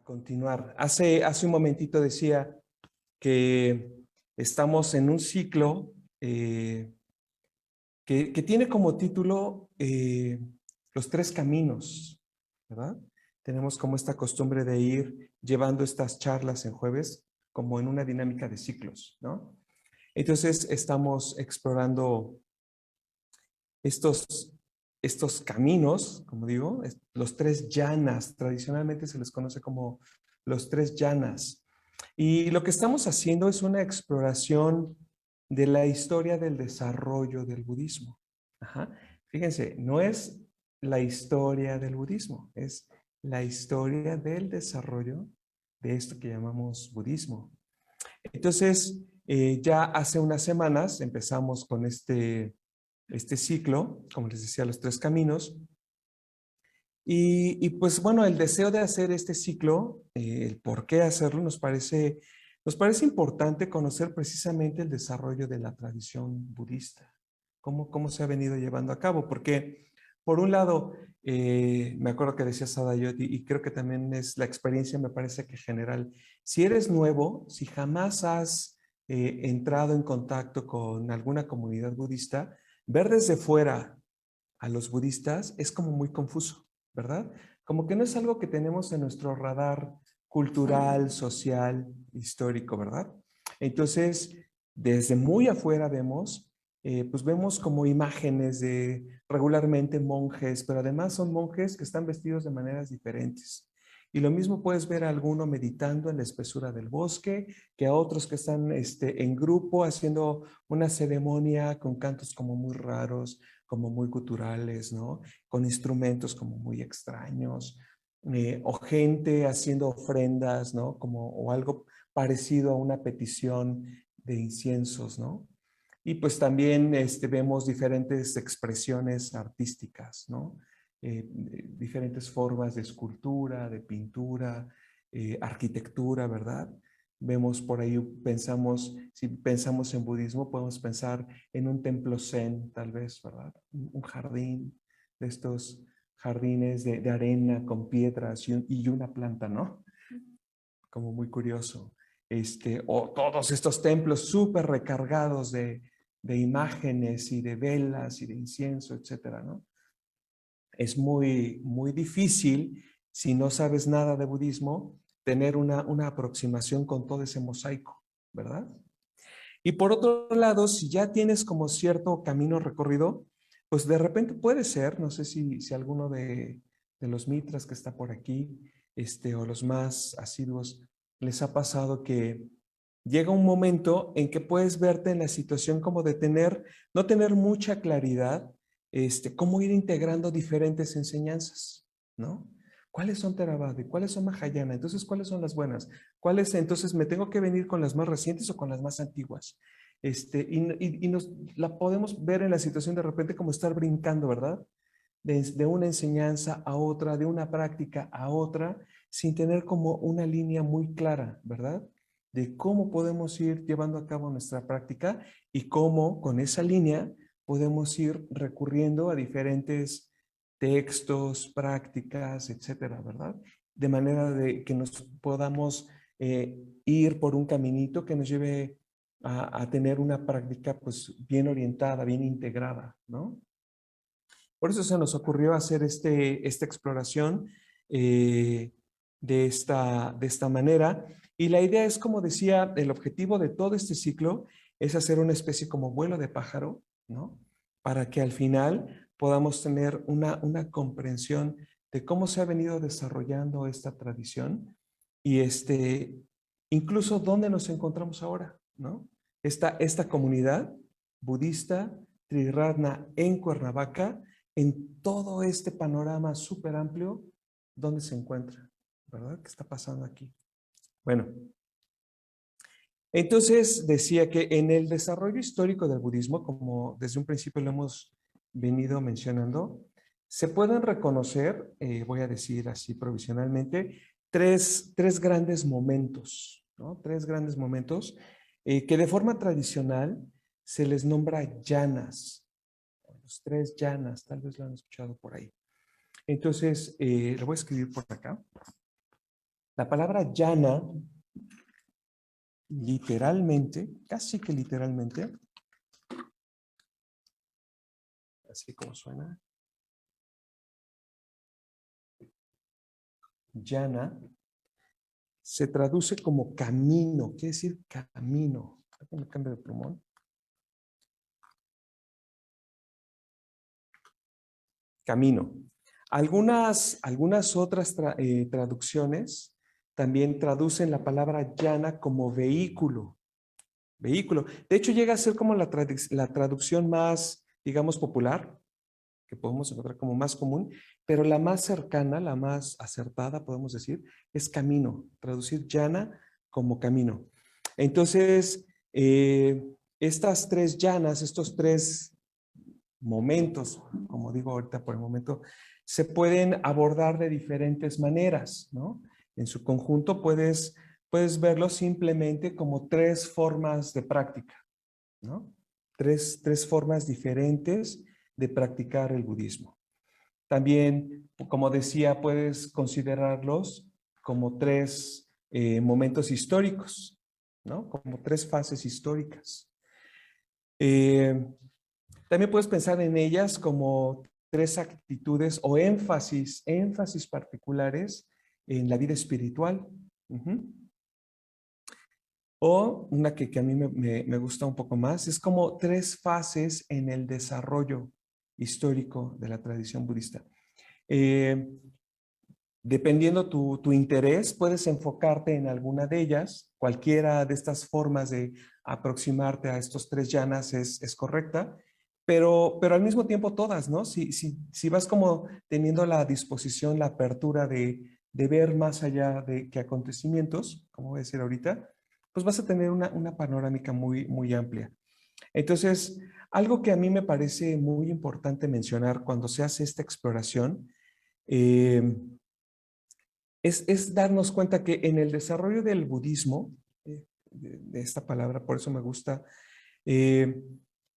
continuar. Hace un momentito decía que estamos en un ciclo que tiene como título Los tres caminos, ¿verdad? Tenemos como esta costumbre de ir llevando estas charlas en jueves como en una dinámica de ciclos, ¿no? Entonces estamos explorando estos, estos caminos, como digo, los tres yanas, tradicionalmente se les conoce como los tres yanas. Y lo que estamos haciendo es una exploración de la historia del desarrollo del budismo. Ajá. Fíjense, no es la historia del budismo, es la historia del desarrollo de esto que llamamos budismo. Entonces, ya hace unas semanas empezamos con este ciclo, como les decía, los tres caminos. Y pues bueno, el deseo de hacer este ciclo, el por qué hacerlo, nos parece importante conocer precisamente el desarrollo de la tradición budista, cómo se ha venido llevando a cabo, porque por un lado, me acuerdo que decía Sadayot, y creo que también es la experiencia, me parece que general, si eres nuevo, si jamás has entrado en contacto con alguna comunidad budista, ver desde fuera a los budistas es como muy confuso, ¿verdad? Como que no es algo que tenemos en nuestro radar cultural, social, histórico, ¿verdad? Entonces, desde muy afuera pues vemos como imágenes de regularmente monjes, pero además son monjes que están vestidos de maneras diferentes. Y lo mismo puedes ver a alguno meditando en la espesura del bosque, que a otros que están en grupo haciendo una ceremonia con cantos como muy raros, como muy guturales, ¿no? Con instrumentos como muy extraños, o gente haciendo ofrendas, ¿no? O algo parecido a una petición de inciensos, ¿no? Y pues también vemos diferentes expresiones artísticas, ¿no? Diferentes formas de escultura, de pintura, arquitectura, ¿verdad? Vemos por ahí, si pensamos en budismo, podemos pensar en un templo zen, tal vez, ¿verdad? Un jardín de estos jardines de arena con piedras y una planta, ¿no? Como muy curioso. O todos estos templos súper recargados de imágenes y de velas y de incienso, etcétera, ¿no? Es muy difícil, si no sabes nada de budismo, tener una aproximación con todo ese mosaico, ¿verdad? Y por otro lado, si ya tienes como cierto camino recorrido, pues de repente puede ser, no sé si alguno de los mitras que está por aquí, o los más asiduos, les ha pasado que llega un momento en que puedes verte en la situación como de no tener mucha claridad, cómo ir integrando diferentes enseñanzas, ¿no? ¿Cuáles son Theravada? ¿Cuáles son Mahayana? Entonces, ¿cuáles son las buenas? Entonces, ¿me tengo que venir con las más recientes o con las más antiguas? La podemos ver en la situación de repente como estar brincando, ¿verdad? De una enseñanza a otra, de una práctica a otra, sin tener como una línea muy clara, ¿verdad? De cómo podemos ir llevando a cabo nuestra práctica y cómo con esa línea podemos ir recurriendo a diferentes textos, prácticas, etcétera, ¿verdad? De manera de que nos podamos ir por un caminito que nos lleve a tener una práctica pues bien orientada, bien integrada, ¿no? Por eso se nos ocurrió hacer esta exploración eh, de esta manera. Y la idea es, como decía, el objetivo de todo este ciclo es hacer una especie como vuelo de pájaro, ¿no? Para que al final podamos tener una comprensión de cómo se ha venido desarrollando esta tradición y incluso dónde nos encontramos ahora, ¿no? Esta comunidad budista Triratna en Cuernavaca, en todo este panorama súper amplio, ¿dónde se encuentra? ¿Verdad? ¿Qué está pasando aquí? Bueno, entonces decía que en el desarrollo histórico del budismo, como desde un principio lo hemos venido mencionando, se pueden reconocer, voy a decir así provisionalmente, tres grandes momentos, ¿no? Tres grandes momentos que de forma tradicional se les nombra yanas, los tres yanas, tal vez lo han escuchado por ahí. Entonces, lo voy a escribir por acá. La palabra jhana, literalmente, casi que literalmente, así como suena, jhana, se traduce como camino, quiere decir camino. Déjame cambiar de plumón. Camino. Algunas otras traducciones también traducen la palabra jhana como vehículo. Vehículo. De hecho, llega a ser como la traducción más, digamos, popular, que podemos encontrar como más común, pero la más cercana, la más acertada, podemos decir, es camino. Traducir jhana como camino. Entonces, estas tres jhanas, estos tres momentos, como digo ahorita por el momento, se pueden abordar de diferentes maneras, ¿no? En su conjunto puedes verlo simplemente como tres formas de práctica, ¿no? Tres formas diferentes de practicar el budismo. También, como decía, puedes considerarlos como tres momentos históricos, ¿no? Como tres fases históricas. Eh, También puedes pensar en ellas como tres actitudes o énfasis particulares en la vida espiritual. Ujú. O una que a mí me gusta un poco más, es como tres fases en el desarrollo histórico de la tradición budista. Eh, Dependiendo tu interés, puedes enfocarte en alguna de ellas. Cualquiera de estas formas de aproximarte a estos tres llanas es correcta, pero al mismo tiempo todas, ¿no? Si vas como teniendo la disposición, la apertura de ver más allá de que acontecimientos, como voy a decir ahorita, pues vas a tener una panorámica muy amplia. Entonces, algo que a mí me parece muy importante mencionar cuando se hace esta exploración, eh, es darnos cuenta que en el desarrollo del budismo, de esta palabra, por eso me gusta, eh,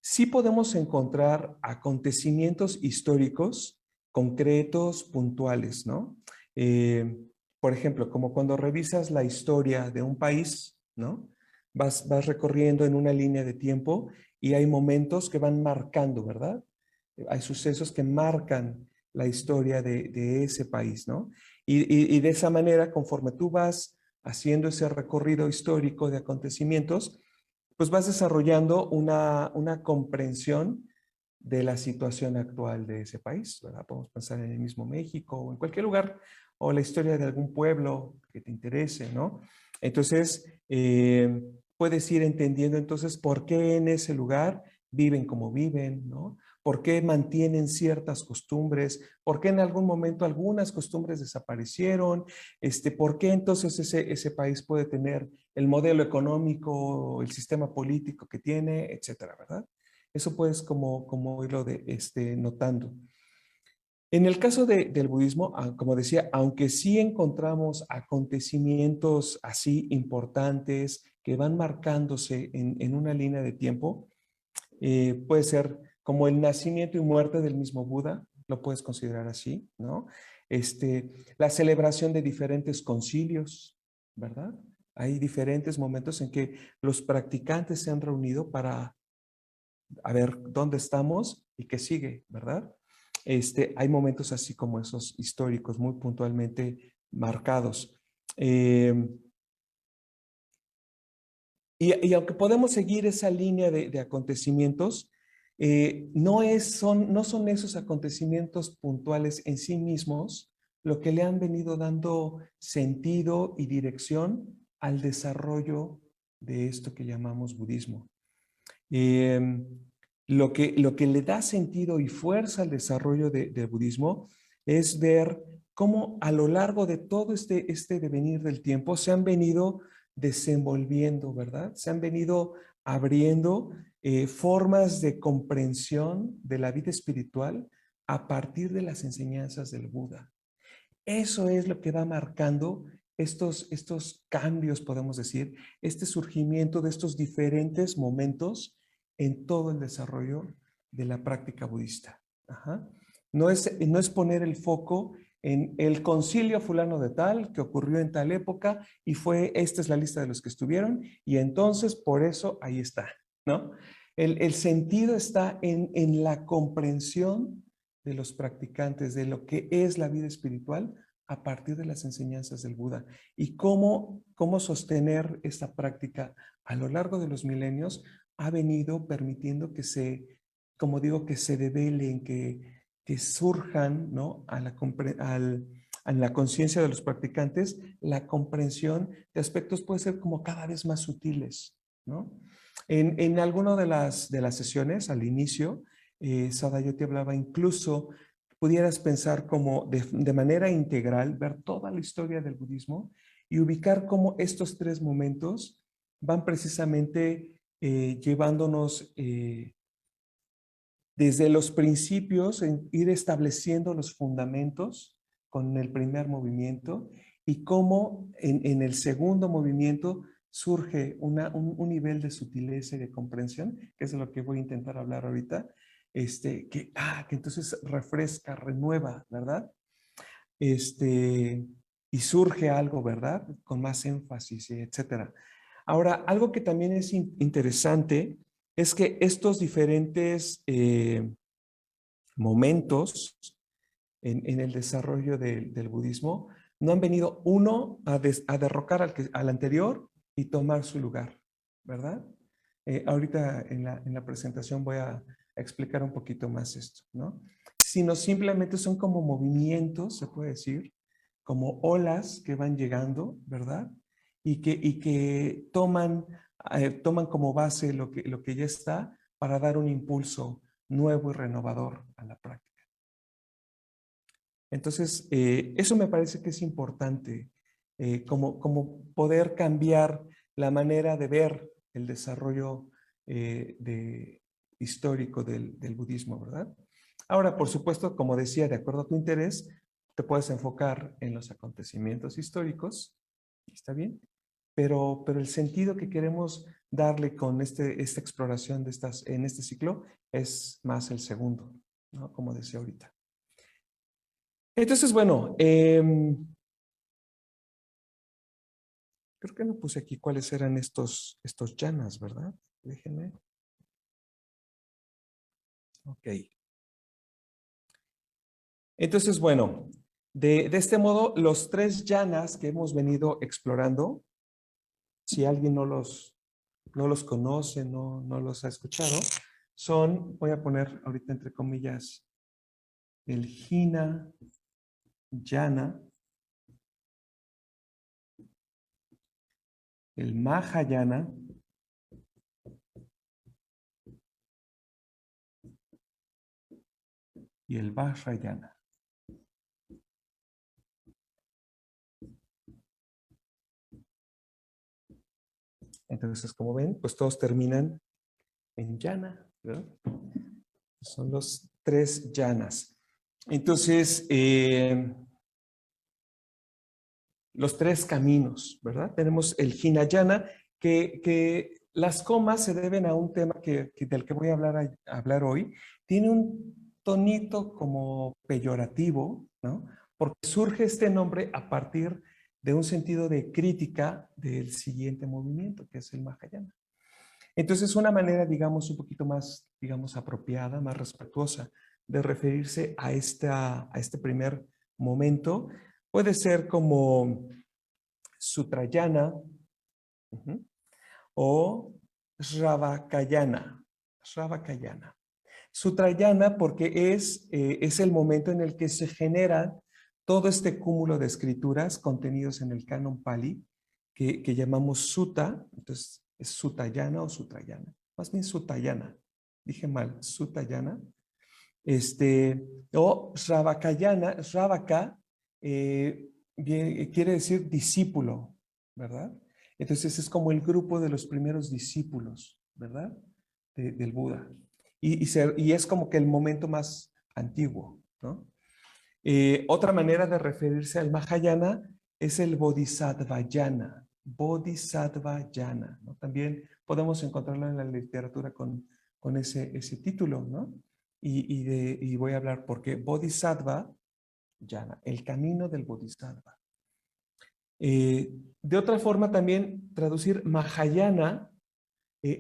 sí podemos encontrar acontecimientos históricos concretos, puntuales, ¿no? Eh, por ejemplo, como cuando revisas la historia de un país, ¿no? Vas recorriendo en una línea de tiempo y hay momentos que van marcando, ¿verdad? Hay sucesos que marcan la historia de ese país, ¿no? Y de esa manera, conforme tú vas haciendo ese recorrido histórico de acontecimientos, pues vas desarrollando una comprensión de la situación actual de ese país, ¿verdad? Podemos pensar en el mismo México o en cualquier lugar, o la historia de algún pueblo que te interese, ¿no? Entonces, puedes ir entendiendo entonces por qué en ese lugar viven como viven, ¿no? ¿Por qué mantienen ciertas costumbres? ¿Por qué en algún momento algunas costumbres desaparecieron? ¿Por qué entonces ese país puede tener el modelo económico, el sistema político que tiene, etcétera, ¿verdad? Eso puedes como irlo notando. En el caso del budismo, como decía, aunque sí encontramos acontecimientos así importantes que van marcándose en una línea de tiempo, puede ser como el nacimiento y muerte del mismo Buda, lo puedes considerar así, ¿no? La celebración de diferentes concilios, ¿verdad? Hay diferentes momentos en que los practicantes se han reunido para a ver dónde estamos y qué sigue, ¿verdad? Hay momentos así como esos históricos, muy puntualmente marcados. Eh, y aunque podemos seguir esa línea de acontecimientos, no son esos acontecimientos puntuales en sí mismos lo que le han venido dando sentido y dirección al desarrollo de esto que llamamos budismo. Eh, lo que le da sentido y fuerza al desarrollo del budismo es ver cómo a lo largo de todo este devenir del tiempo se han venido desenvolviendo, ¿verdad? Se han venido abriendo formas de comprensión de la vida espiritual a partir de las enseñanzas del Buda. Eso es lo que va marcando estos cambios, podemos decir, este surgimiento de estos diferentes momentos en todo el desarrollo de la práctica budista. Ajá. No es poner el foco en el concilio fulano de tal, que ocurrió en tal época, y esta es la lista de los que estuvieron, y entonces por eso ahí está, ¿no? El sentido está en la comprensión de los practicantes, de lo que es la vida espiritual a partir de las enseñanzas del Buda, y cómo sostener esta práctica a lo largo de los milenios ha venido permitiendo que como digo, que se develen, que surjan, ¿no? A la conciencia de los practicantes, la comprensión de aspectos puede ser como cada vez más sutiles, ¿no? En alguna de las sesiones, al inicio, Sadayoti hablaba incluso, pudieras pensar como de manera integral, ver toda la historia del budismo y ubicar cómo estos tres momentos van precisamente llevándonos desde los principios, en ir estableciendo los fundamentos con el primer movimiento y cómo en el segundo movimiento surge un nivel de sutileza y de comprensión, que es de lo que voy a intentar hablar ahorita, que entonces refresca, renueva, ¿verdad? Y surge algo, ¿verdad? Con más énfasis, etcétera. Ahora, algo que también es interesante es que estos diferentes momentos en el desarrollo del budismo no han venido uno a derrocar al anterior y tomar su lugar, ¿verdad? Ahorita en la presentación voy a explicar un poquito más esto, ¿no? Sino simplemente son como movimientos, se puede decir, como olas que van llegando, ¿verdad? Y que toman como base lo que ya está para dar un impulso nuevo y renovador a la práctica. Entonces, eso me parece que es importante, como poder cambiar la manera de ver el desarrollo histórico del budismo, ¿verdad? Ahora, por supuesto, como decía, de acuerdo a tu interés, te puedes enfocar en los acontecimientos históricos, ¿está bien? Pero el sentido que queremos darle con esta exploración en este ciclo es más el segundo, ¿no? Como decía ahorita. Entonces, bueno, creo que no puse aquí cuáles eran estos yanas, ¿verdad? Déjenme. Ok. Entonces, bueno, de este modo, los tres yanas que hemos venido explorando, si alguien no los conoce, no los ha escuchado, voy a poner ahorita entre comillas, el Hina Yana, el Mahayana y el Vajrayana. Entonces, como ven, pues todos terminan en yana, ¿verdad? Son los tres yanas. Entonces, los tres caminos, ¿verdad? Tenemos el Hinayana, que las comas se deben a un tema del que voy a hablar hoy. Tiene un tonito como peyorativo, ¿no? Porque surge este nombre a partir de un sentido de crítica del siguiente movimiento, que es el Mahayana. Entonces, una manera, digamos, un poquito más, digamos, apropiada, más respetuosa de referirse a este primer momento puede ser como Sutrayana o Shravakayana. Shravakayana. Sutrayana porque es el momento en el que se genera todo este cúmulo de escrituras contenidos en el canon Pali que llamamos Sutta. Entonces, ¿es Sutayana o Sutrayana? Más bien Sutayana. Dije mal, Sutayana. O Shravakayana, Shravaka quiere decir discípulo, ¿verdad? Entonces es como el grupo de los primeros discípulos, ¿verdad? Del Buda. Y es como que el momento más antiguo, ¿no? Otra manera de referirse al Mahayana es el Bodhisattvayana. Bodhisattvayana, ¿no? También podemos encontrarlo en la literatura con ese título, ¿no? Y voy a hablar porque Bodhisattva Yana, el camino del Bodhisattva. De otra forma también traducir Mahayana,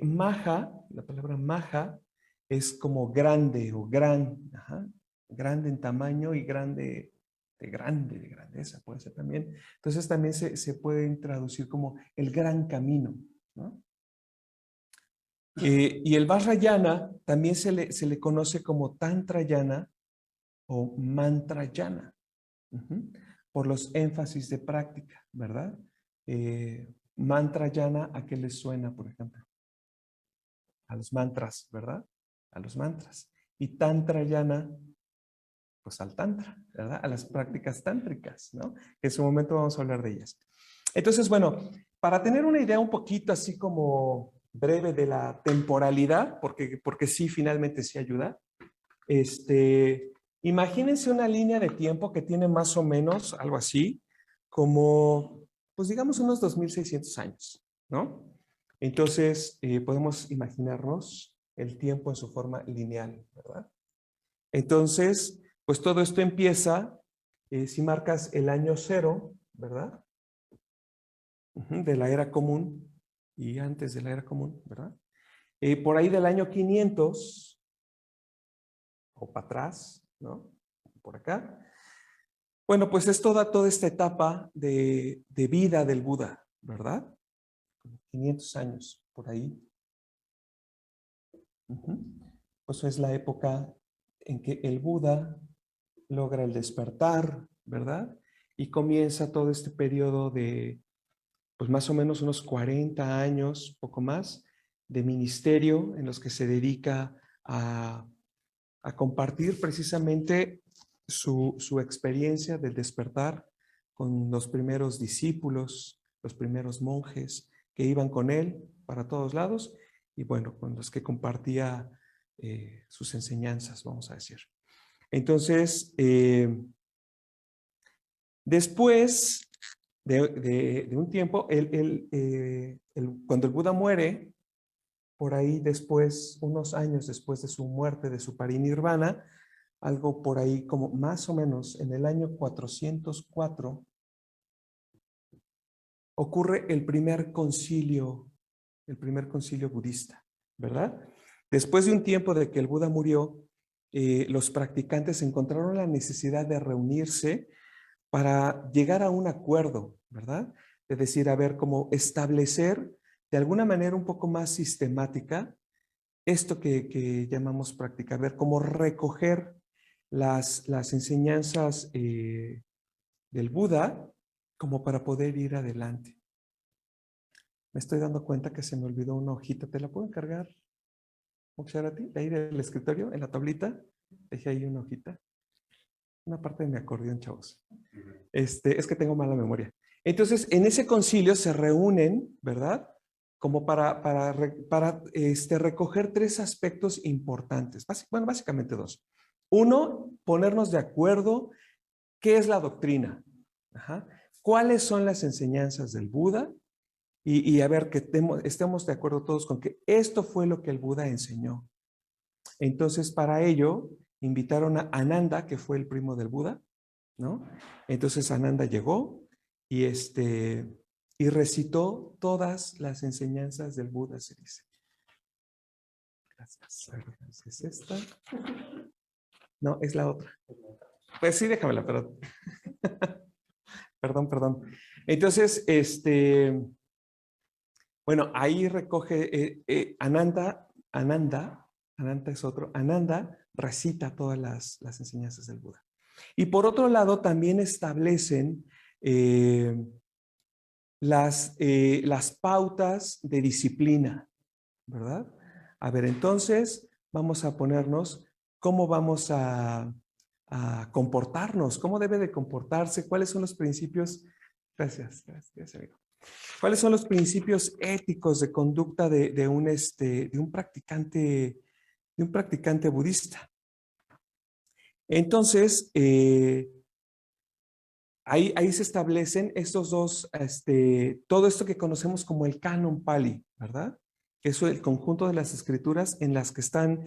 Maha, la palabra Maha es como grande o gran, grande en tamaño y grande, de grandeza puede ser también. Entonces también se pueden traducir como el gran camino, ¿no? Y el Vajrayana también se le conoce como Tantrayana o Mantrayana, por los énfasis de práctica, ¿verdad? Mantrayana, ¿a qué les suena, por ejemplo? A los mantras, ¿verdad? A los mantras. Y Tantrayana, pues al Tantra, ¿verdad? A las prácticas tántricas, ¿no? En su momento vamos a hablar de ellas. Entonces, bueno, para tener una idea un poquito así como breve de la temporalidad, porque sí, finalmente sí ayuda, imagínense una línea de tiempo que tiene más o menos algo así, como, pues digamos unos 2600 años, ¿no? Entonces, podemos imaginarnos el tiempo en su forma lineal, ¿verdad? Entonces, pues todo esto empieza, si marcas el año cero, ¿verdad? De la era común y antes de la era común, ¿verdad? Por ahí del año 500 o para atrás, ¿no? Por acá. Bueno, pues es toda esta etapa de vida del Buda, ¿verdad? 500 años, por ahí. Pues es la época en que el Buda logra el despertar, ¿verdad? Y comienza todo este periodo de, pues más o menos unos 40 años, poco más, de ministerio en los que se dedica a compartir precisamente su experiencia del despertar con los primeros discípulos, los primeros monjes que iban con él para todos lados y bueno, con los que compartía sus enseñanzas, vamos a decir. Entonces, después de un tiempo, cuando el Buda muere, por ahí después, unos años después de su muerte, de su parinirvana, algo por ahí como más o menos en el año 404, ocurre el primer concilio budista, ¿verdad? Después de un tiempo de que el Buda murió, los practicantes encontraron la necesidad de reunirse para llegar a un acuerdo, ¿verdad? Es decir, a ver, cómo establecer de alguna manera un poco más sistemática esto que llamamos práctica, ver cómo recoger las enseñanzas del Buda como para poder ir adelante. Me estoy dando cuenta que se me olvidó una hojita. ¿Te la puedo encargar, Moksharati? Ahí del escritorio, en la tablita. Dejé ahí una hojita. Una parte de mi acordeón, chavos. Es que tengo mala memoria. Entonces, en ese concilio se reúnen, ¿verdad? Como para recoger tres aspectos importantes. Bueno, básicamente dos. Uno, ponernos de acuerdo qué es la doctrina. ¿Cuáles son las enseñanzas del Buda? Y a ver, que estemos de acuerdo todos con que esto fue lo que el Buda enseñó. Entonces, para ello, invitaron a Ananda, que fue el primo del Buda, ¿no? Entonces Ananda llegó y, y recitó todas las enseñanzas del Buda, se dice. Gracias. ¿Es esta? No, es la otra. Pues sí, déjamela, perdón. Perdón. Entonces, bueno, ahí recoge Ananda es otro. Ananda recita todas las enseñanzas del Buda. Y por otro lado, también establecen las pautas de disciplina, ¿verdad? A ver, entonces vamos a ponernos cómo vamos a comportarnos, cómo debe de comportarse, cuáles son los principios. Gracias, amigo. ¿Cuáles son los principios éticos de conducta de un practicante budista? Entonces, ahí se establecen estos dos, todo esto que conocemos como el canon Pali, ¿verdad? Eso es el conjunto de las escrituras en las que están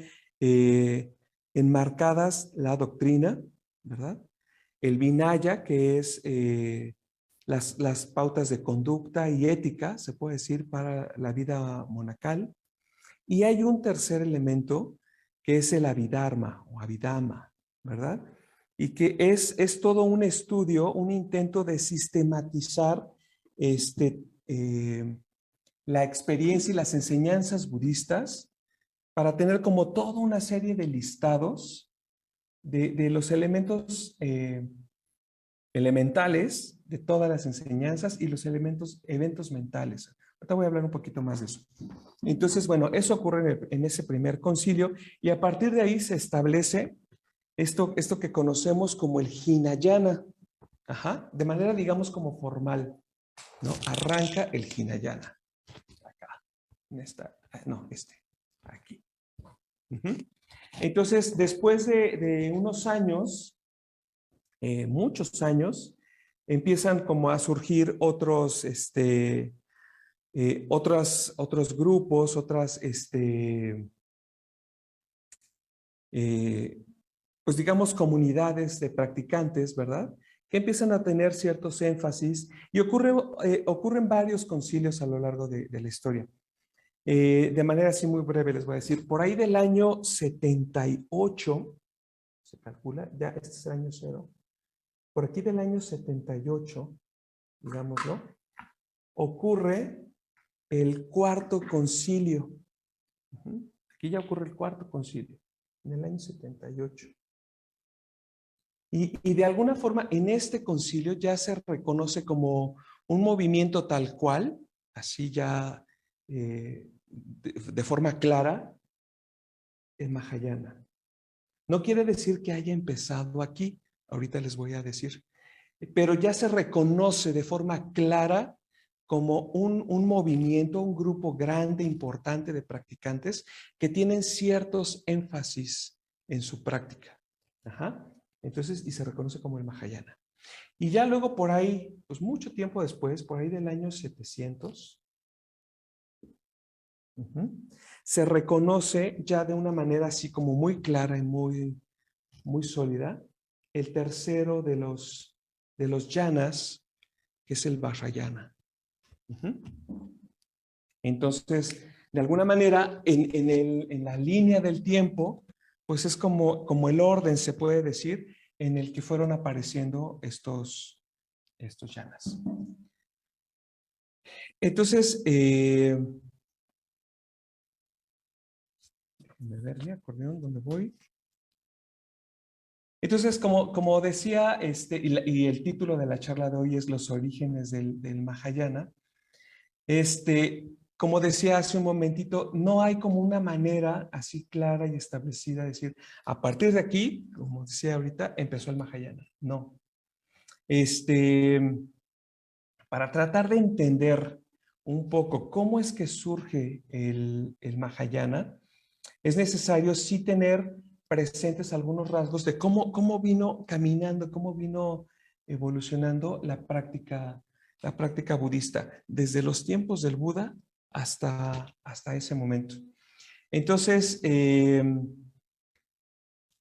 enmarcadas la doctrina, ¿verdad? el Vinaya, que es las pautas de conducta y ética, se puede decir, para la vida monacal. Y hay un tercer elemento que es el Abhidharma o Abhidhamma, ¿verdad? Y que es todo un estudio, un intento de sistematizar la experiencia y las enseñanzas budistas para tener como toda una serie de listados de los elementos elementales de todas las enseñanzas y los eventos mentales. Ahorita voy a hablar un poquito más de eso. Entonces, bueno, eso ocurre en ese primer concilio y a partir de ahí se establece esto que conocemos como el Hinayana, de manera, digamos, como formal, ¿no? Arranca el Hinayana. Acá, aquí. Entonces, después de unos años, muchos años, empiezan como a surgir otros grupos, pues digamos, comunidades de practicantes, ¿verdad? Que empiezan a tener ciertos énfasis y ocurren varios concilios a lo largo de la historia. De manera así muy breve les voy a decir, por ahí del año 78, se calcula, ya este es el año 0, por aquí del año 78, digámoslo, ocurre el cuarto concilio. Aquí ya ocurre el cuarto concilio, en el año 78. Y de alguna forma en este concilio ya se reconoce como un movimiento tal cual, así ya de forma clara, el Mahayana. No quiere decir que haya empezado aquí, ahorita les voy a decir, pero ya se reconoce de forma clara como un movimiento, un grupo grande, importante de practicantes que tienen ciertos énfasis en su práctica. Entonces, y se reconoce como el Mahayana. Y ya luego por ahí, pues mucho tiempo después, por ahí del año 700, se reconoce ya de una manera así como muy clara y muy sólida el tercero de los yanas, que es el Vajrayana. Entonces, de alguna manera, en la línea del tiempo, pues es como el orden, se puede decir, en el que fueron apareciendo estos yanas. Entonces, déjenme ver mi acordeón, ¿dónde voy? Entonces, como decía, y el título de la charla de hoy es Los orígenes del Mahayana. Como decía hace un momentito, no hay como una manera así clara y establecida de decir, a partir de aquí, como decía ahorita, empezó el Mahayana. No. Para tratar de entender un poco cómo es que surge el Mahayana, es necesario sí tener presentes algunos rasgos de cómo vino caminando, cómo vino evolucionando la práctica budista, desde los tiempos del Buda hasta ese momento. Entonces,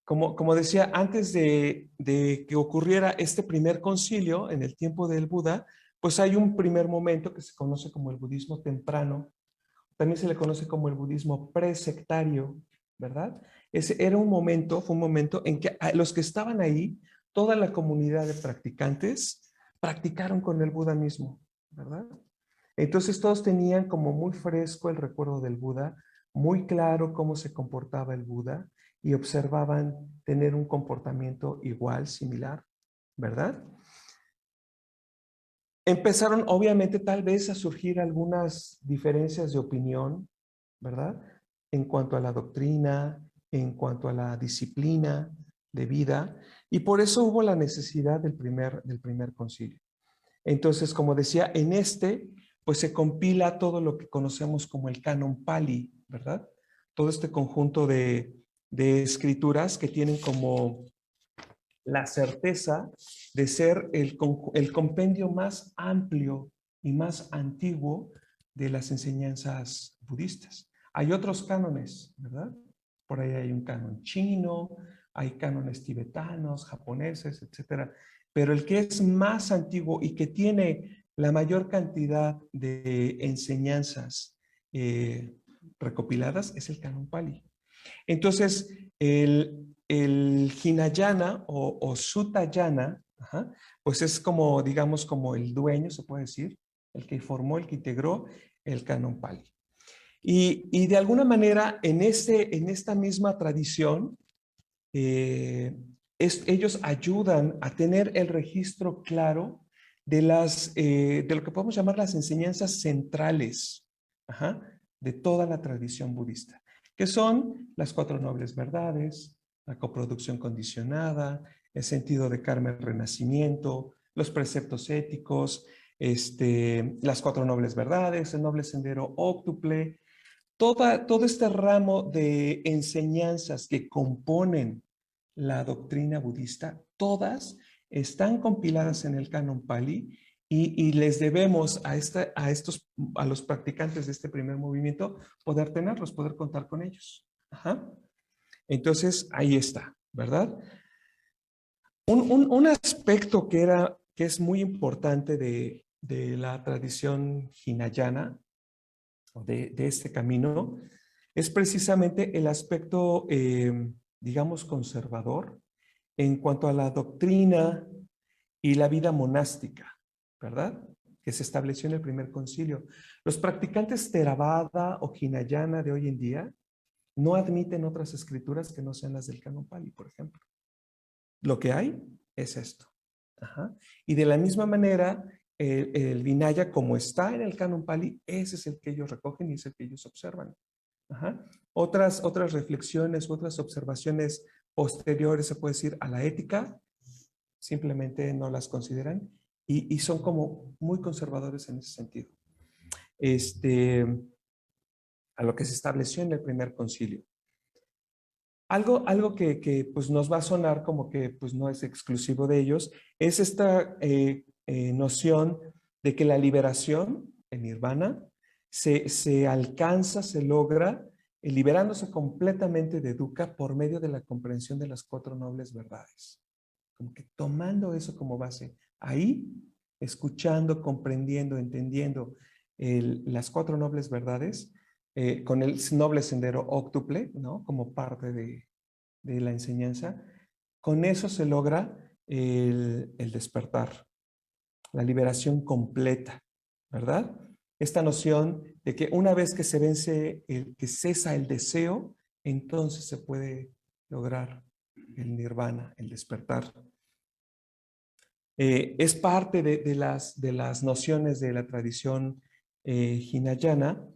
como decía, antes de que ocurriera este primer concilio en el tiempo del Buda, pues hay un primer momento que se conoce como el budismo temprano, también se le conoce como el budismo presectario, ¿verdad? Ese era fue un momento en que los que estaban ahí, toda la comunidad de practicantes, practicaron con el Buda mismo, ¿verdad? Entonces todos tenían como muy fresco el recuerdo del Buda, muy claro cómo se comportaba el Buda y observaban tener un comportamiento igual, similar, ¿verdad? Empezaron obviamente tal vez a surgir algunas diferencias de opinión, ¿verdad? En cuanto a la doctrina, en cuanto a la disciplina de vida, y por eso hubo la necesidad del primer concilio. Entonces, como decía, pues se compila todo lo que conocemos como el canon Pali, ¿verdad? Todo este conjunto de escrituras que tienen como la certeza de ser el compendio más amplio y más antiguo de las enseñanzas budistas. Hay otros cánones, ¿verdad? Por ahí hay un canon chino, hay cánones tibetanos, japoneses, etcétera. Pero el que es más antiguo y que tiene la mayor cantidad de enseñanzas recopiladas es el canon Pali. Entonces, el Hinayana o Sutayana, ajá, pues es como, digamos, como el dueño, se puede decir, el que formó, el que integró el canon Pali. Y de alguna manera, en esta misma tradición, ellos ayudan a tener el registro claro de lo que podemos llamar las enseñanzas centrales, ajá, de toda la tradición budista, que son las cuatro nobles verdades, la coproducción condicionada, el sentido de karma y renacimiento, los preceptos éticos, las cuatro nobles verdades, el noble sendero óctuple, todo este ramo de enseñanzas que componen la doctrina budista, todas están compiladas en el canon Pali y les debemos a los practicantes de este primer movimiento poder tenerlos, poder contar con ellos. Ajá. Entonces, ahí está, ¿verdad? Un aspecto que es muy importante de la tradición hinayana, o de este camino, es precisamente el aspecto, digamos, conservador en cuanto a la doctrina y la vida monástica, ¿verdad? Que se estableció en el primer concilio. Los practicantes Theravada o Hinayana de hoy en día no admiten otras escrituras que no sean las del canon Pali, por ejemplo. Lo que hay es esto. Ajá. Y de la misma manera, el Vinaya, como está en el canon Pali, ese es el que ellos recogen y es el que ellos observan. Ajá. Otras reflexiones, otras observaciones posteriores, se puede decir, a la ética, simplemente no las consideran y son como muy conservadores en ese sentido. A lo que se estableció en el primer concilio. Algo que pues nos va a sonar como que pues no es exclusivo de ellos, es esta noción de que la liberación, en nirvana, se alcanza, se logra, liberándose completamente de dukkha por medio de la comprensión de las cuatro nobles verdades. Como que tomando eso como base, ahí, escuchando, comprendiendo, entendiendo las cuatro nobles verdades, con el noble sendero óctuple, ¿no? Como parte de la enseñanza, con eso se logra el despertar, la liberación completa, ¿verdad? Esta noción de que una vez que se vence, que cesa el deseo, entonces se puede lograr el nirvana, el despertar. Es parte de las nociones de la tradición hinayana,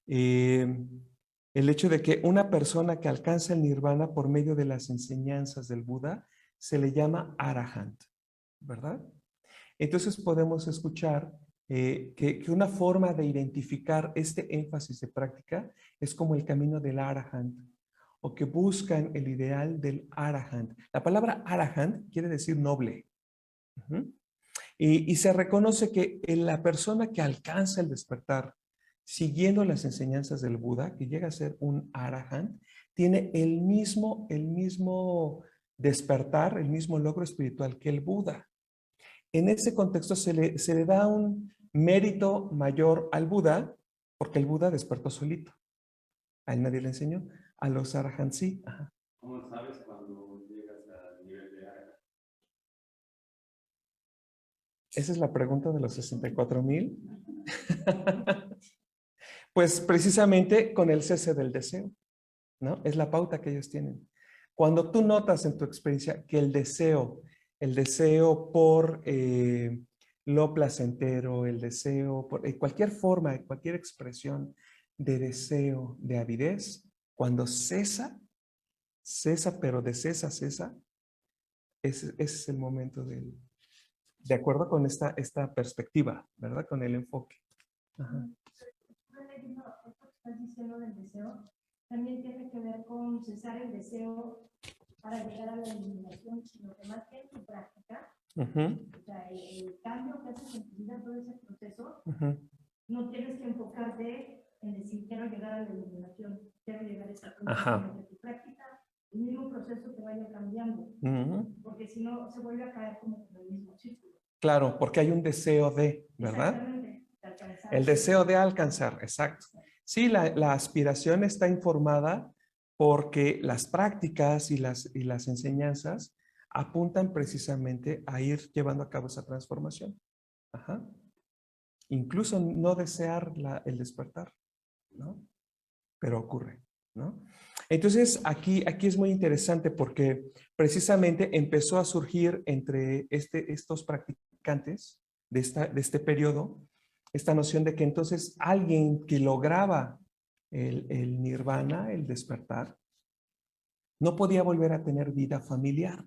el hecho de que una persona que alcanza el nirvana por medio de las enseñanzas del Buda se le llama arahant, ¿verdad? Entonces podemos escuchar que una forma de identificar este énfasis de práctica es como el camino del arahant, o que buscan el ideal del arahant. La palabra arahant quiere decir noble. Uh-huh. Y se reconoce que la persona que alcanza el despertar siguiendo las enseñanzas del Buda, que llega a ser un arahant, tiene el mismo despertar, el mismo logro espiritual que el Buda. En ese contexto se le da un mérito mayor al Buda, porque el Buda despertó solito. A él nadie le enseñó. A los arahants sí. Ajá. ¿Cómo sabes cuando llegas al nivel de arahant? Esa es la pregunta de los 64,000. Pues precisamente con el cese del deseo, ¿no? Es la pauta que ellos tienen. Cuando tú notas en tu experiencia que el deseo por lo placentero, el deseo por cualquier forma, cualquier expresión de deseo, de avidez, cuando cesa, pero de cesa, ese es el momento de acuerdo con esta perspectiva, ¿verdad? Con el enfoque. Ajá. Esto que estás diciendo del deseo también tiene que ver con cesar el deseo para llegar a la iluminación, sino que más que en tu práctica, o sea, el cambio que haces en tu vida, todo ese proceso, no tienes que enfocarte en decir quiero llegar a la iluminación, quiero llegar a esta conciencia, de tu práctica el mismo proceso que vaya cambiando, Ujú. porque si no se vuelve a caer como en el mismo círculo. Claro, porque hay un deseo de, ¿verdad? Exactamente, de alcanzar. El deseo de alcanzar, exacto. Sí, la aspiración está informada porque las prácticas y las enseñanzas apuntan precisamente a ir llevando a cabo esa transformación. Ajá. Incluso no desear el despertar, ¿no? Pero ocurre, ¿no? Entonces, aquí es muy interesante porque precisamente empezó a surgir entre estos practicantes de este periodo esta noción de que entonces alguien que lograba el nirvana, el despertar, no podía volver a tener vida familiar,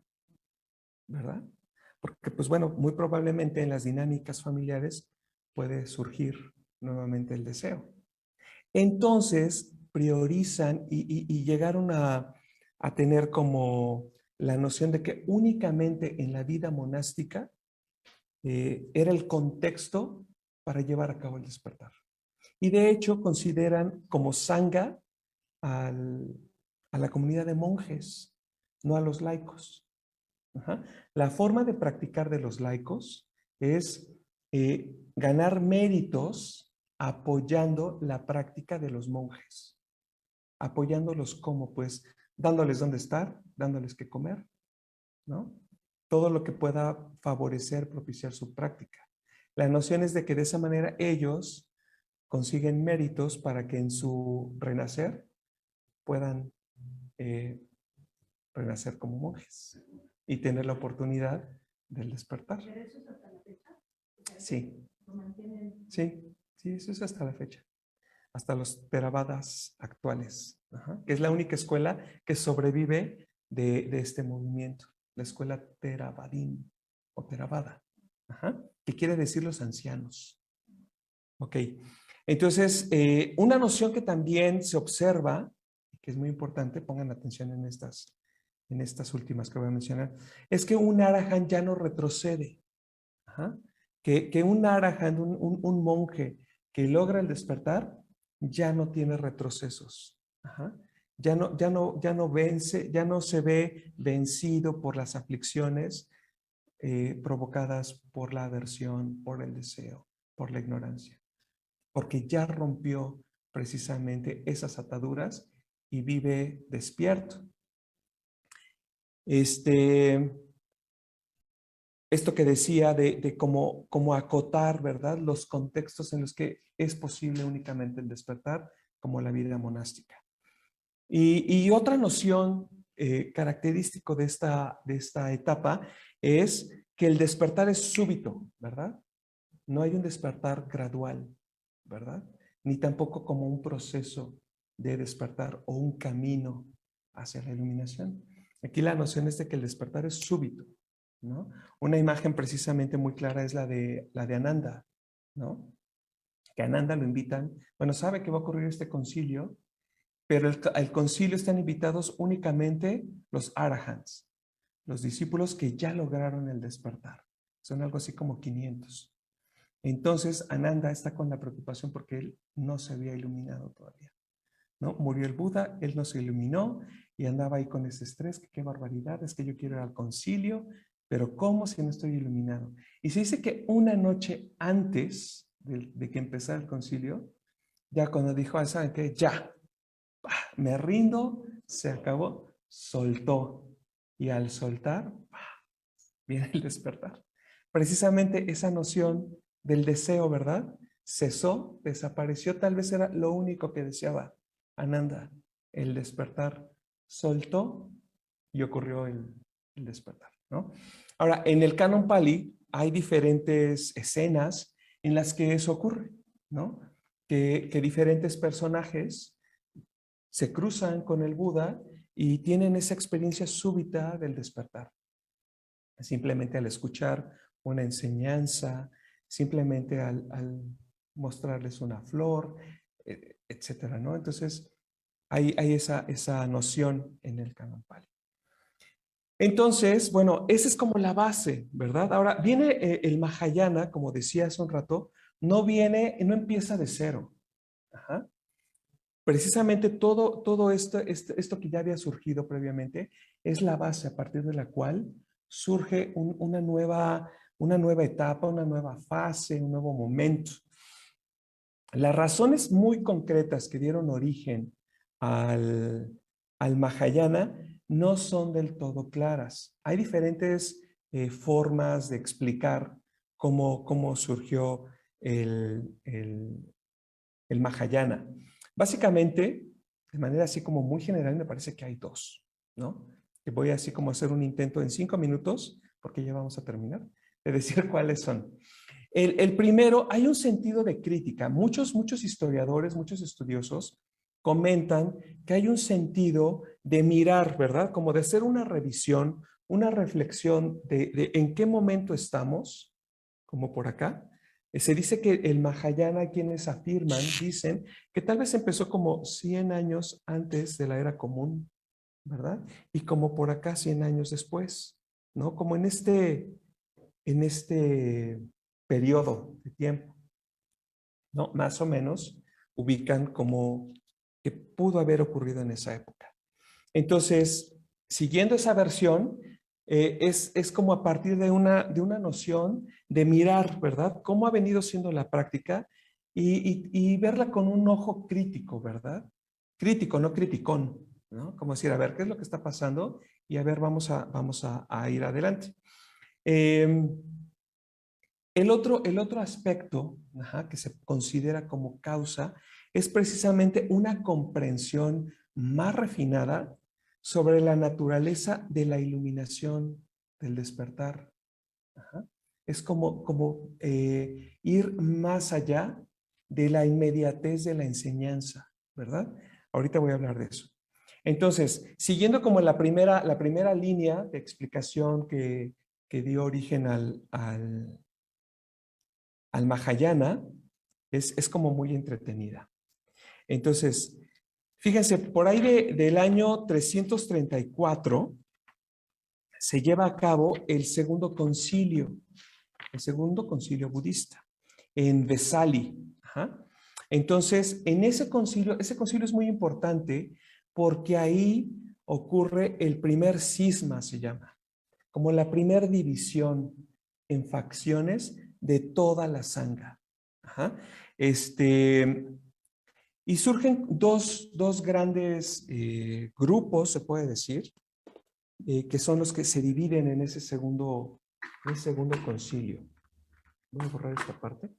¿verdad? Porque, pues bueno, muy probablemente en las dinámicas familiares puede surgir nuevamente el deseo. Entonces, priorizan y llegaron a tener como la noción de que únicamente en la vida monástica era el contexto para llevar a cabo el despertar. Y de hecho consideran como sangha a la comunidad de monjes, no a los laicos. Ajá. La forma de practicar de los laicos es ganar méritos apoyando la práctica de los monjes. Apoyándolos como, pues, dándoles dónde estar, dándoles qué comer, ¿no? Todo lo que pueda favorecer, propiciar su práctica. La noción es de que de esa manera ellos consiguen méritos para que en su renacer puedan renacer como monjes y tener la oportunidad del despertar. Pero eso es hasta la fecha. Sí, Lo mantienen. sí, sí, eso es hasta la fecha. Hasta los Theravadas actuales, ajá, que es la única escuela que sobrevive de este movimiento, la escuela Theravadin o Theravada, ajá, que quiere decir los ancianos. Ok, entonces, una noción que también se observa, que es muy importante, pongan atención en estas últimas que voy a mencionar, es que un Arahant ya no retrocede. Ajá. Que un Arahant, un monje que logra el despertar, ya no tiene retrocesos. Ajá. Ya no vence, ya no se ve vencido por las aflicciones provocadas por la aversión, por el deseo, por la ignorancia. Porque ya rompió precisamente esas ataduras y vive despierto. Esto que decía de cómo acotar, ¿verdad? Los contextos en los que es posible únicamente el despertar, como la vida monástica. Y otra noción característico de esta etapa es que el despertar es súbito, ¿verdad? No hay un despertar gradual, ¿verdad? Ni tampoco como un proceso de despertar o un camino hacia la iluminación. Aquí la noción es de que el despertar es súbito, ¿no? Una imagen precisamente muy clara es la de Ananda, ¿no? Que a Ananda lo invitan, bueno, sabe que va a ocurrir este concilio, pero al concilio están invitados únicamente los arahants, los discípulos que ya lograron el despertar. Son algo así como 500. Entonces Ananda está con la preocupación porque él no se había iluminado todavía, ¿no? Murió el Buda, él no se iluminó y andaba ahí con ese estrés, que qué barbaridad, es que yo quiero ir al concilio, pero ¿cómo si no estoy iluminado? Y se dice que una noche antes de que empezara el concilio, ya cuando dijo, ¿saben qué? Ya, me rindo, se acabó, soltó. Y al soltar, viene el despertar. Precisamente esa noción del deseo, ¿verdad? Cesó, desapareció, tal vez era lo único que deseaba Ananda, el despertar. Soltó y ocurrió el despertar, ¿no? Ahora, en el Canon Pali hay diferentes escenas en las que eso ocurre, ¿no? Que diferentes personajes se cruzan con el Buda y tienen esa experiencia súbita del despertar. Simplemente al escuchar una enseñanza, simplemente al mostrarles una flor, etcétera, ¿no? Entonces, hay esa noción en el Canon Pali. Entonces, bueno, esa es como la base, ¿verdad? Ahora, viene el Mahayana, como decía hace un rato, no empieza de cero. Ajá. precisamente todo esto que ya había surgido previamente es la base a partir de la cual surge una nueva etapa, una nueva fase, un nuevo momento. Las razones muy concretas que dieron origen al Mahayana no son del todo claras. Hay diferentes formas de explicar cómo surgió el Mahayana. Básicamente, de manera así como muy general, me parece que hay dos, ¿no? Que voy así como a hacer un intento en 5 minutos, porque ya vamos a terminar, de decir cuáles son. El primero, hay un sentido de crítica. Muchos historiadores, muchos estudiosos comentan que hay un sentido de mirar, ¿verdad? Como de hacer una revisión, una reflexión de en qué momento estamos, como por acá. Se dice que el Mahayana, quienes afirman, dicen que tal vez empezó como 100 años antes de la era común, ¿verdad? Y como por acá 100 años después, ¿no? Como en este periodo de tiempo, ¿no? Más o menos ubican como que pudo haber ocurrido en esa época. Entonces, siguiendo esa versión, es como a partir de una noción de mirar, ¿verdad? Cómo ha venido siendo la práctica y verla con un ojo crítico, ¿verdad? Crítico, no criticón, ¿no? Como decir, a ver, ¿qué es lo que está pasando? Y a ver, vamos a ir adelante. El otro aspecto, que se considera como causa es precisamente una comprensión más refinada sobre la naturaleza de la iluminación del despertar. Es como ir más allá de la inmediatez de la enseñanza, ¿verdad? Ahorita voy a hablar de eso. Entonces, siguiendo como la primera línea de explicación que dio origen al Mahayana, es como muy entretenida. Entonces, fíjense, por ahí del año 334 se lleva a cabo el segundo concilio budista, en Vesali. Entonces, en ese concilio es muy importante porque ahí ocurre el primer cisma, se llama, como la primera división en facciones de toda la sangha. Y surgen dos grandes grupos, se puede decir, que son los que se dividen en ese segundo concilio. Voy a borrar esta parte.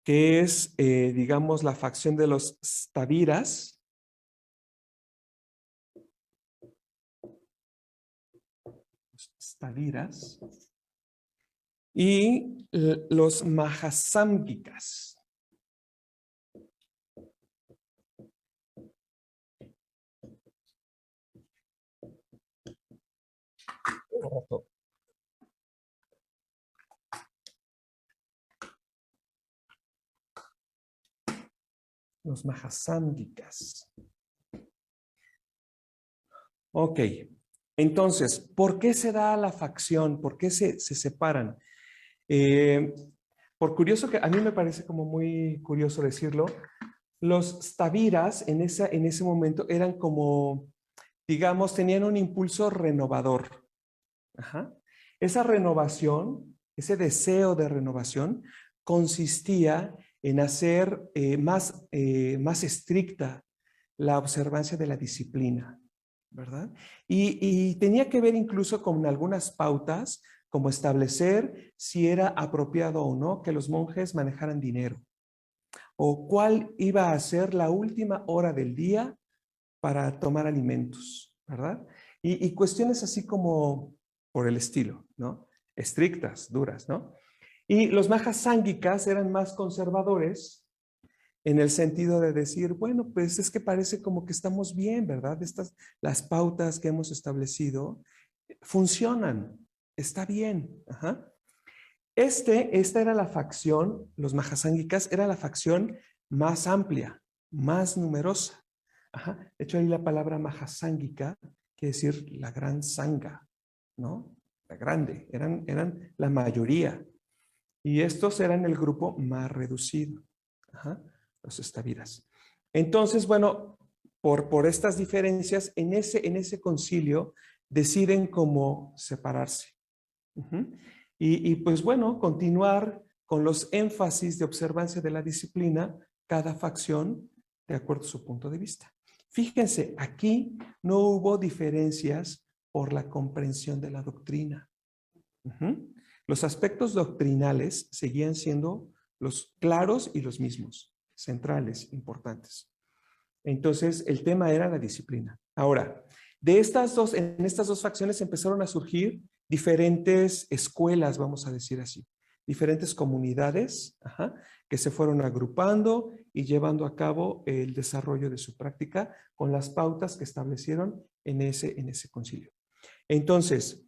Que es, digamos, la facción de los Staviras. Y los Mahasámgikas. Los Mahasámgikas. Ok, entonces, ¿por qué se da la facción? ¿Por qué se separan? Por curioso que a mí me parece como muy curioso decirlo, los Staviras en ese momento eran como, digamos, tenían un impulso renovador. Esa renovación, ese deseo de renovación, consistía en hacer más estricta la observancia de la disciplina, ¿verdad? Y tenía que ver incluso con algunas pautas, como establecer si era apropiado o no que los monjes manejaran dinero, o cuál iba a ser la última hora del día para tomar alimentos, ¿verdad? Y cuestiones así como por el estilo, ¿no? Estrictas, duras, ¿no? Y los Mahasámgikas eran más conservadores en el sentido de decir, bueno, pues es que parece como que estamos bien, ¿verdad? Las pautas que hemos establecido funcionan, está bien. Esta era la facción, los Mahasámgikas, era la facción más amplia, más numerosa. De hecho, ahí la palabra Mahasámgika quiere decir la gran sangha, ¿no? La grande, eran la mayoría. Y estos eran el grupo más reducido. Ajá, los estaviras. Entonces, bueno, por estas diferencias, en ese concilio deciden cómo separarse. Ujú. Y pues bueno, continuar con los énfasis de observancia de la disciplina, cada facción de acuerdo a su punto de vista. Fíjense, aquí no hubo diferencias por la comprensión de la doctrina. Ujú. Los aspectos doctrinales seguían siendo los claros y los mismos, centrales, importantes. Entonces, el tema era la disciplina. Ahora, en estas dos facciones empezaron a surgir diferentes escuelas, vamos a decir así, diferentes comunidades, que se fueron agrupando y llevando a cabo el desarrollo de su práctica con las pautas que establecieron en ese concilio. Entonces,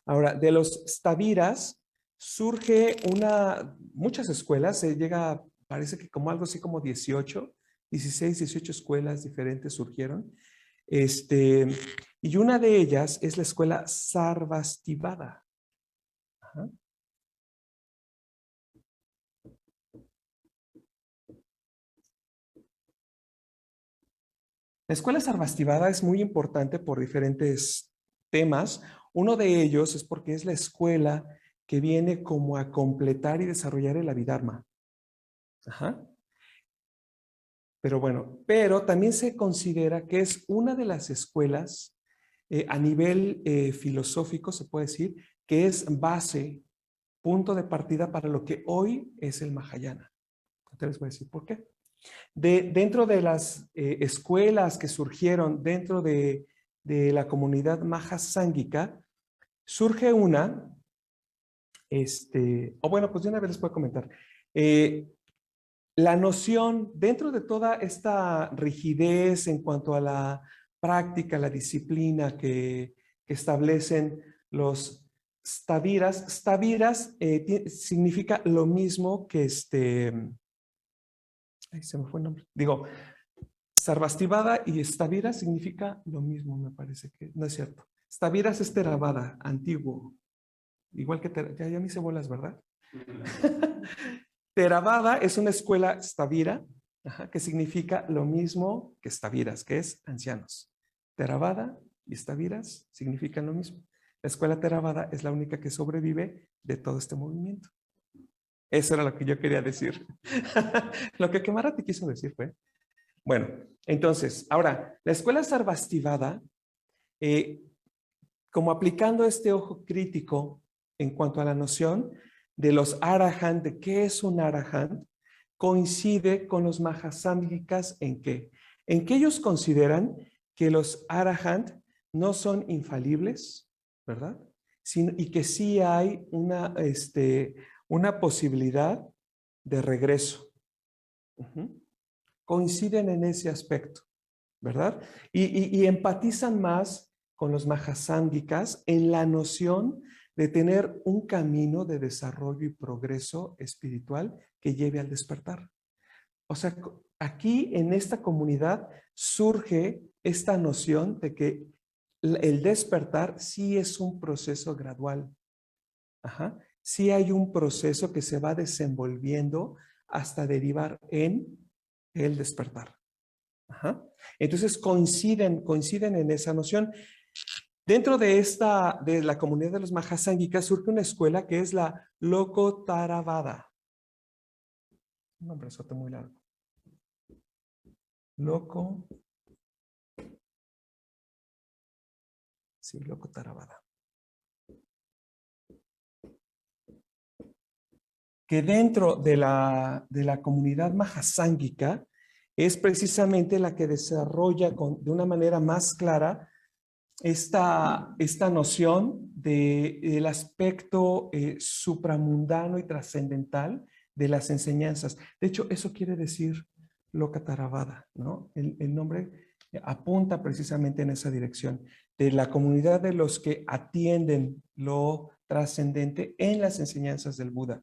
ahora, de los staviras surge muchas escuelas, se llega, parece que como algo así como 16, 18 escuelas diferentes surgieron. Y una de ellas es la escuela Sarvastivada. Ajá. La escuela Sarvastivada es muy importante por diferentes temas. Uno de ellos es porque es la escuela que viene como a completar y desarrollar el Abhidharma. Ajá. Pero bueno, pero también se considera que es una de las escuelas a nivel filosófico, se puede decir, que es base, punto de partida para lo que hoy es el Mahayana. Entonces les voy a decir por qué. Dentro de las escuelas que surgieron dentro de la comunidad Mahasángika, surge una, o bueno, pues de una vez les puedo comentar. La noción, dentro de toda esta rigidez en cuanto a la práctica, la disciplina que establecen los staviras, significa lo mismo que ay, se me fue el nombre. Digo, Sarvastivada y stavira significa lo mismo, me parece que no es cierto. Staviras es Theravada, antiguo. Igual que, ya me hice bolas, ¿verdad? Theravada es una escuela stavira, que significa lo mismo que staviras, que es ancianos. Theravada y staviras significan lo mismo. La escuela Theravada es la única que sobrevive de todo este movimiento. Eso era lo que yo quería decir. Lo que Kemarati quiso decir fue. Bueno, entonces, ahora, la escuela Sarvastivada, como aplicando este ojo crítico en cuanto a la noción de los arahant, de qué es un arahant, coincide con los mahasámgicas en qué. En que ellos consideran que los arahant no son infalibles, ¿verdad? Y que sí hay una posibilidad de regreso. Coinciden en ese aspecto, ¿verdad? Y empatizan más con los mahasángicas en la noción de tener un camino de desarrollo y progreso espiritual que lleve al despertar. O sea, aquí en esta comunidad surge esta noción de que el despertar sí es un proceso gradual. Ajá. Sí hay un proceso que se va desenvolviendo hasta derivar en el despertar. Ajá. Entonces coinciden en esa noción. Dentro de la comunidad de los Mahasángicas surge una escuela que es la Lokottaravada. Un nombre sote muy largo. Lokottaravada. Que dentro de la comunidad Mahasángika es precisamente la que desarrolla de una manera más clara esta noción del aspecto supramundano y trascendental de las enseñanzas. De hecho, eso quiere decir Lokottaravada, ¿no? El nombre apunta precisamente en esa dirección, de la comunidad de los que atienden lo trascendente en las enseñanzas del Buda.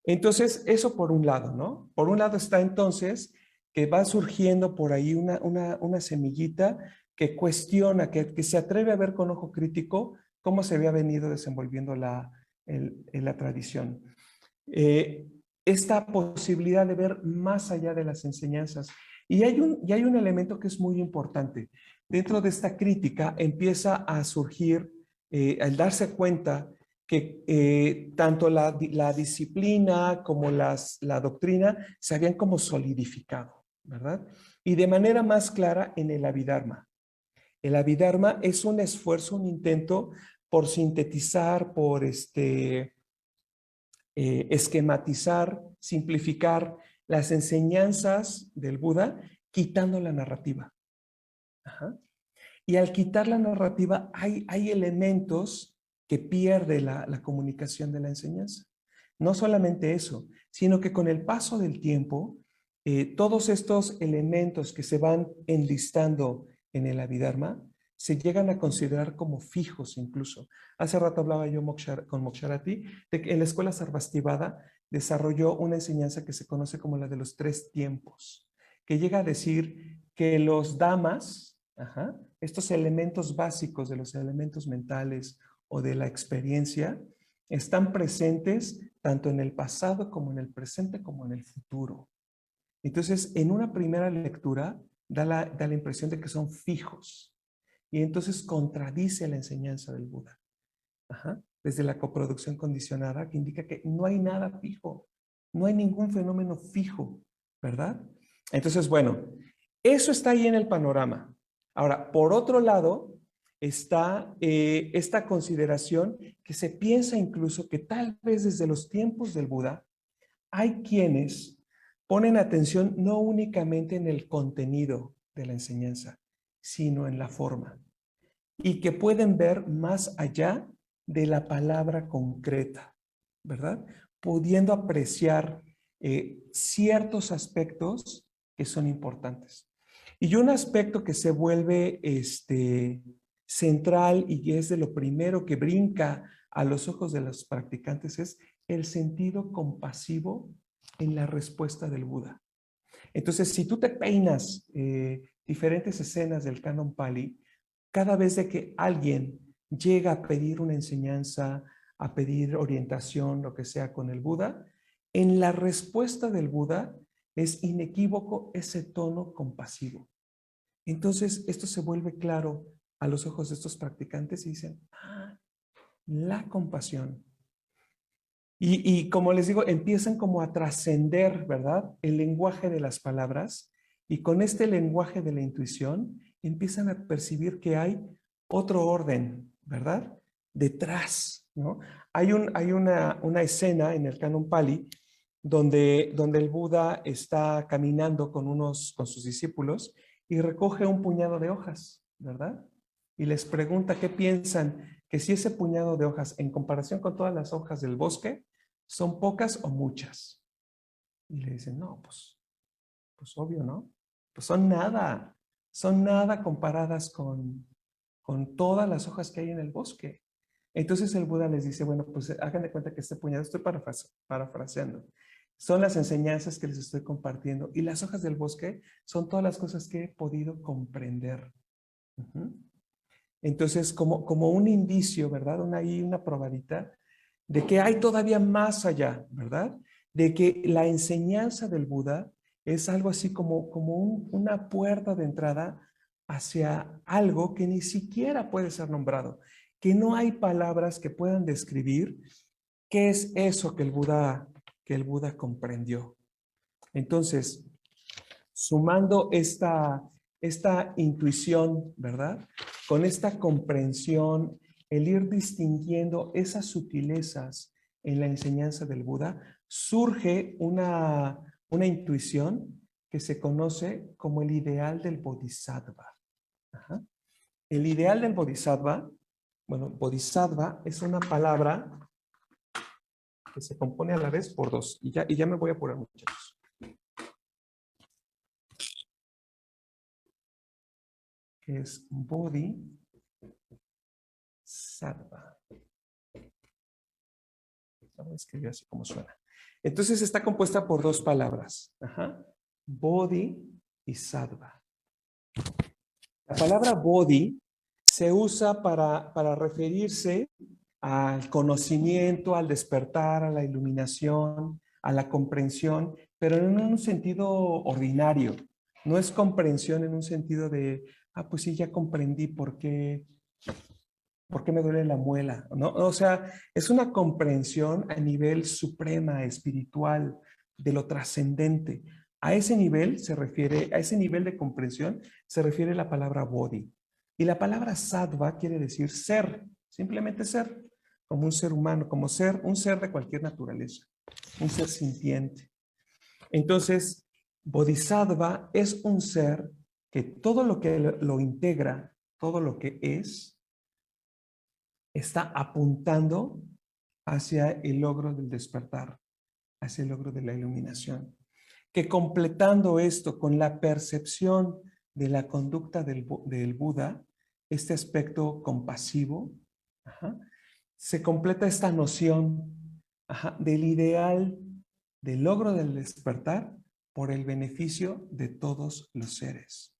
Entonces, eso por un lado, ¿no? Por un lado está entonces que va surgiendo por ahí una semillita que cuestiona, que se atreve a ver con ojo crítico cómo se había venido desenvolviendo la tradición. esta posibilidad de ver más allá de las enseñanzas. Y hay un elemento que es muy importante. Dentro de esta crítica empieza a surgir, al darse cuenta que tanto la disciplina como la doctrina se habían como solidificado, ¿verdad? Y de manera más clara en el Abhidharma. El Abhidharma es un esfuerzo, un intento por sintetizar, por esquematizar, simplificar las enseñanzas del Buda, quitando la narrativa. Ajá. Y al quitar la narrativa, hay elementos que pierde la comunicación de la enseñanza. No solamente eso, sino que con el paso del tiempo, todos estos elementos que se van enlistando en el Abhidharma se llegan a considerar como fijos incluso. Hace rato hablaba yo con Moksharati de que en la escuela Sarvastivada desarrolló una enseñanza que se conoce como la de los 3 tiempos, que llega a decir que los dhammas, estos elementos básicos de los elementos mentales o de la experiencia, están presentes tanto en el pasado como en el presente como en el futuro. Entonces, en una primera lectura da la impresión de que son fijos y entonces contradice la enseñanza del Buda. Desde la coproducción condicionada, que indica que no hay nada fijo, no hay ningún fenómeno fijo, ¿verdad? Entonces, bueno, eso está ahí en el panorama. Ahora, por otro lado, está esta consideración que se piensa incluso que tal vez desde los tiempos del Buda hay quienes ponen atención no únicamente en el contenido de la enseñanza, sino en la forma, y que pueden ver más allá de la palabra concreta, ¿verdad? Pudiendo apreciar ciertos aspectos que son importantes. Y un aspecto que se vuelve central y que es de lo primero que brinca a los ojos de los practicantes es el sentido compasivo en la respuesta del Buda. Entonces, si tú te peinas diferentes escenas del Canon Pali, cada vez de que alguien llega a pedir una enseñanza, a pedir orientación, lo que sea con el Buda, en la respuesta del Buda es inequívoco ese tono compasivo. Entonces, esto se vuelve claro a los ojos de estos practicantes y dicen, la compasión. Y como les digo, empiezan como a trascender, ¿verdad? El lenguaje de las palabras y con este lenguaje de la intuición empiezan a percibir que hay otro orden, ¿verdad? Detrás, ¿no? Hay una escena en el Canon Pali donde el Buda está caminando con sus discípulos y recoge un puñado de hojas, ¿verdad? Y les pregunta qué piensan, que si ese puñado de hojas en comparación con todas las hojas del bosque son pocas o muchas. Y le dicen, no, pues obvio, ¿no? Pues son nada comparadas con todas las hojas que hay en el bosque. Entonces el Buda les dice, bueno, pues hagan de cuenta que este puñado, estoy parafraseando, son las enseñanzas que les estoy compartiendo y las hojas del bosque son todas las cosas que he podido comprender. Entonces, como un indicio, ¿verdad? Una probadita de que hay todavía más allá, ¿verdad? De que la enseñanza del Buda es algo así como una puerta de entrada hacia algo que ni siquiera puede ser nombrado, que no hay palabras que puedan describir qué es eso que el Buda comprendió. Entonces, sumando esta intuición, ¿verdad? Con esta comprensión, el ir distinguiendo esas sutilezas en la enseñanza del Buda, surge una intuición que se conoce como el ideal del Bodhisattva. El ideal del Bodhisattva, bueno, Bodhisattva es una palabra que se compone a la vez por 2. Y ya me voy a apurar, muchachos. Que es Bodhisattva. Vamos a escribir así como suena. Entonces está compuesta por 2 palabras. Bodhi y Sattva. La palabra Bodhi se usa para referirse al conocimiento, al despertar, a la iluminación, a la comprensión, pero en un sentido ordinario. No es comprensión en un sentido de, pues sí, ya comprendí por qué me duele la muela, ¿no? O sea, es una comprensión a nivel suprema, espiritual, de lo trascendente. A ese nivel se refiere, a ese nivel de comprensión se refiere la palabra bodhi. Y la palabra sattva quiere decir ser, simplemente ser, como un ser humano, como ser, un ser de cualquier naturaleza, un ser sintiente. Entonces, bodhisattva es un ser que todo lo que lo integra, todo lo que es, está apuntando hacia el logro del despertar, hacia el logro de la iluminación. Que completando esto con la percepción de la conducta del Buda, este aspecto compasivo, se completa esta noción del ideal del logro del despertar por el beneficio de todos los seres.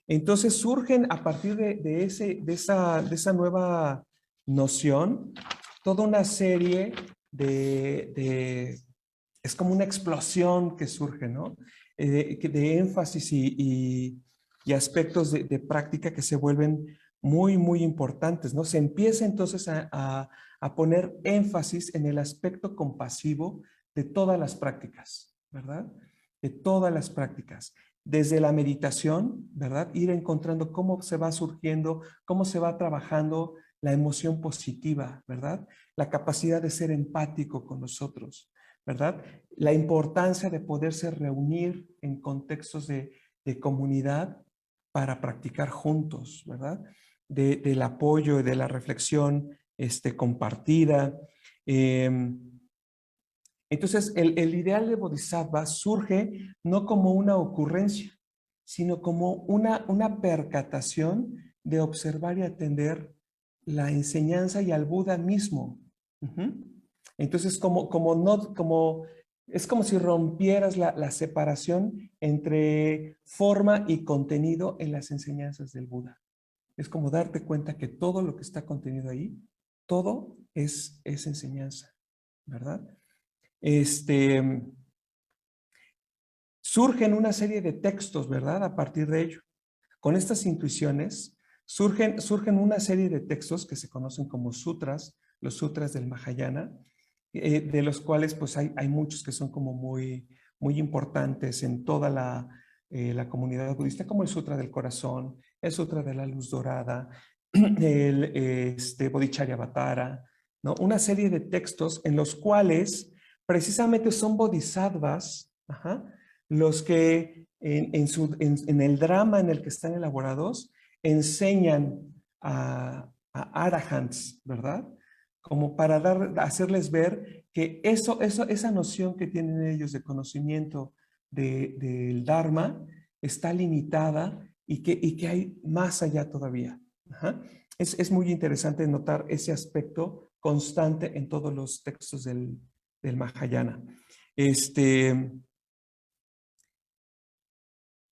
Entonces surgen a partir de esa nueva noción toda una serie es como una explosión que surge, ¿no? De énfasis y aspectos de práctica que se vuelven muy, muy importantes, ¿no? Se empieza entonces a poner énfasis en el aspecto compasivo de todas las prácticas, ¿verdad? De todas las prácticas. Desde la meditación, ¿verdad? Ir encontrando cómo se va surgiendo, cómo se va trabajando la emoción positiva, ¿verdad? La capacidad de ser empático con nosotros, ¿verdad? La importancia de poderse reunir en contextos de comunidad para practicar juntos, ¿verdad? Del apoyo y de la reflexión compartida. Entonces, el ideal de Bodhisattva surge no como una ocurrencia, sino como una percatación de observar y atender la enseñanza y al Buda mismo. Entonces, es como si rompieras la separación entre forma y contenido en las enseñanzas del Buda. Es como darte cuenta que todo lo que está contenido ahí, todo es enseñanza, ¿verdad? Surgen una serie de textos, ¿verdad? A partir de ello. Con estas intuiciones surgen una serie de textos que se conocen como sutras, los sutras del Mahayana, de los cuales pues hay muchos que son como muy, muy importantes en toda la comunidad budista, como el Sutra del Corazón, el Sutra de la Luz Dorada, el Bodhicharyavatara, ¿no? Una serie de textos en los cuales precisamente son bodhisattvas, los que en el drama en el que están elaborados enseñan a arahants, ¿verdad? Como para hacerles ver que esa noción que tienen ellos de conocimiento del Dharma está limitada y que hay más allá todavía. Es muy interesante notar ese aspecto constante en todos los textos del Mahayana. Este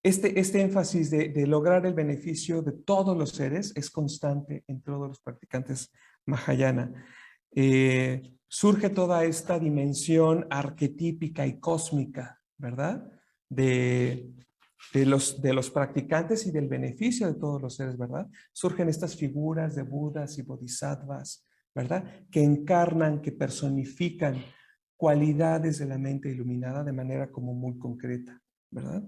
énfasis de lograr el beneficio de todos los seres es constante en todos los practicantes Mahayana. Surge toda esta dimensión arquetípica y cósmica, ¿verdad? De los practicantes y del beneficio de todos los seres, ¿verdad? Surgen estas figuras de Budas y Bodhisattvas, ¿verdad? Que encarnan, que personifican cualidades de la mente iluminada de manera como muy concreta, ¿verdad?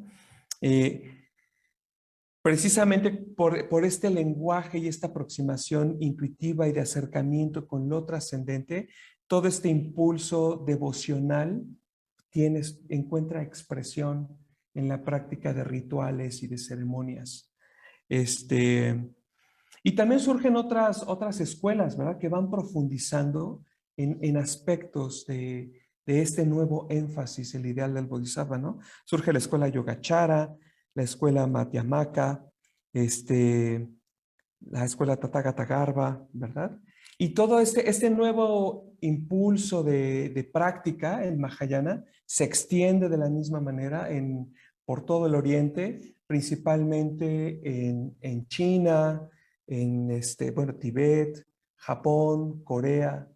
Precisamente por este lenguaje y esta aproximación intuitiva y de acercamiento con lo trascendente, todo este impulso devocional encuentra expresión en la práctica de rituales y de ceremonias. Y también surgen otras escuelas, ¿verdad? Que van profundizando en aspectos de este nuevo énfasis, el ideal del Bodhisattva, ¿no? Surge la escuela Yogacara, la escuela Madhyamaka, la escuela Tathagata Garbha, ¿verdad? Y todo este nuevo impulso de práctica en Mahayana se extiende de la misma manera por todo el Oriente, principalmente en China, en Tibet, Japón, Corea,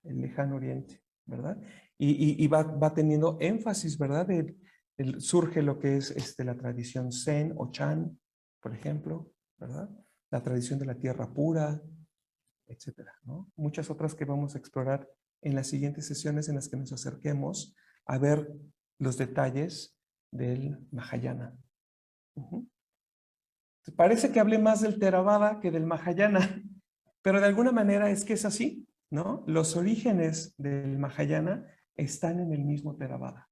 el Lejano Oriente, ¿verdad? Y va teniendo énfasis, ¿verdad? Surge lo que es la tradición Zen o Chan, por ejemplo, ¿verdad? La tradición de la tierra pura, etcétera, ¿no? Muchas otras que vamos a explorar en las siguientes sesiones en las que nos acerquemos a ver los detalles del Mahayana. Parece que hablé más del Theravada que del Mahayana, pero de alguna manera es que es así, ¿no? Los orígenes del Mahayana están en el mismo Theravada.